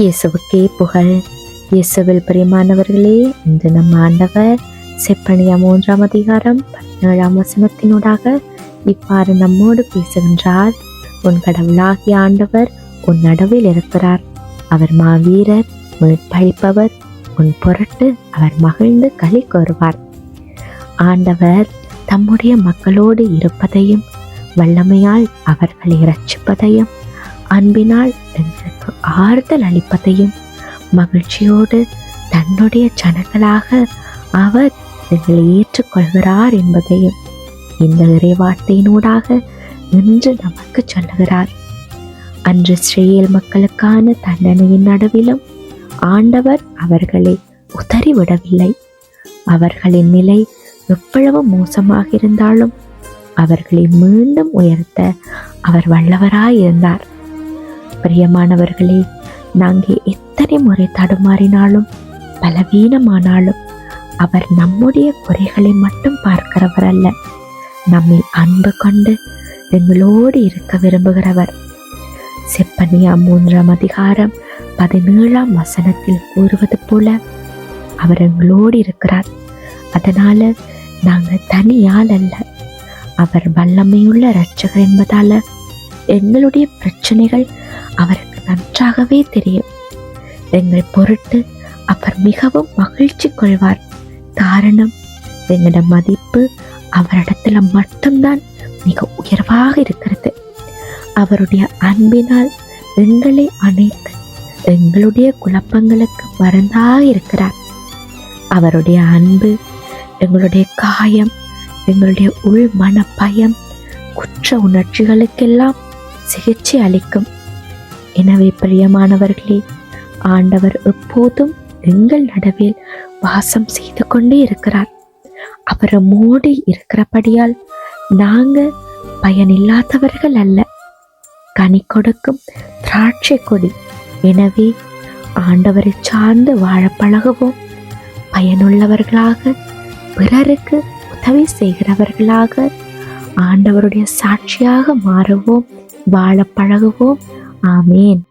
இயேசுவுக்கே புகழ். இயேசுவில் பிரியமானவர்களே, இன்று நம் ஆண்டவர் செப்பனியா 3ஆம் அதிகாரம் 17ஆம் வசனத்தினூடாக இவ்வாறு நம்மோடு பேசுகின்றார். உன் கடவுளாகிய ஆண்டவர் உன் நடுவில் இருக்கிறார். அவர் மாவீரர், மீட்பளிப்பவர். உன் பொருட்டு அவர் மகிழ்ந்து களி கூறுவார். ஆண்டவர் தம்முடைய மக்களோடு இருப்பதையும், வல்லமையால் அவர்களை இரட்சிப்பதையும், அன்பினால் எங்களுக்கு ஆறுதல் அளிப்பதையும், மகிழ்ச்சியோடு தன்னுடைய ஜனங்களாக அவர் எங்களை ஏற்றுக்கொள்கிறார் என்பதையும் இந்த இறைவார்த்தையினூடாக இன்று நமக்கு சொல்லுகிறார். அன்று இஸ்ரேல் மக்களுக்கான தண்டனையின் நடுவிலும் ஆண்டவர் அவர்களை உதறிவிடவில்லை. அவர்களின் நிலை எவ்வளவு மோசமாக இருந்தாலும் அவர்களை மீண்டும் உயர்த்த அவர் வல்லவராயிருந்தார். பிரியமானவர்களே, நாங்கள் எத்தனை முறை தடுமாறினாலும் பலவீனமானாலும் அவர் நம்முடைய குறைகளை மட்டும் பார்க்கிறவர் அல்ல, நம்மில் அன்பு கொண்டு எங்களோடு இருக்க விரும்புகிறவர். செப்பனியா 3ஆம் அதிகாரம் 17ஆம் வசனத்தில் கூறுவது போல அவர் எங்களோடு இருக்கிறார். அதனால நாங்கள் தனியால் அல்ல, அவர் வல்லமையுள்ள இரட்சகர் என்பதால எங்களுடைய பிரச்சனைகள் அவருக்கு நன்றாகவே தெரியும். எங்கள் பொருட்டு அவர் மிகவும் மகிழ்ச்சி கொள்வார். காரணம், எங்களோட மதிப்பு அவரிடத்துல மட்டும்தான் மிக உயர்வாக இருக்கிறது. அவருடைய அன்பினால் எங்களை அணைத்து எங்களுடைய குழப்பங்களுக்கு மருந்தாக இருக்கிறார். அவருடைய அன்பு எங்களுடைய காயம், எங்களுடைய உள் மன பயம், குற்ற உணர்ச்சிகளுக்கெல்லாம் சிகிச்சை அளிக்கும். எனவே பிரியமானவர்களே, ஆண்டவர் எப்போதும் எங்கள் நடுவில் வாசம் செய்து கொண்டே இருக்கிறார். அவர் மூடி இருக்கிறபடியால் நாங்கள் பயனில்லாதவர்கள் அல்ல, கனி கொடுக்கும் திராட்சை கொடி. எனவே ஆண்டவரை சார்ந்து வாழ பழகுவோம். பயனுள்ளவர்களாக, பிறருக்கு உதவி செய்கிறவர்களாக, ஆண்டவருடைய சாட்சியாக மாறுவோம், வாழ பழகுவோம். ஆமேன்.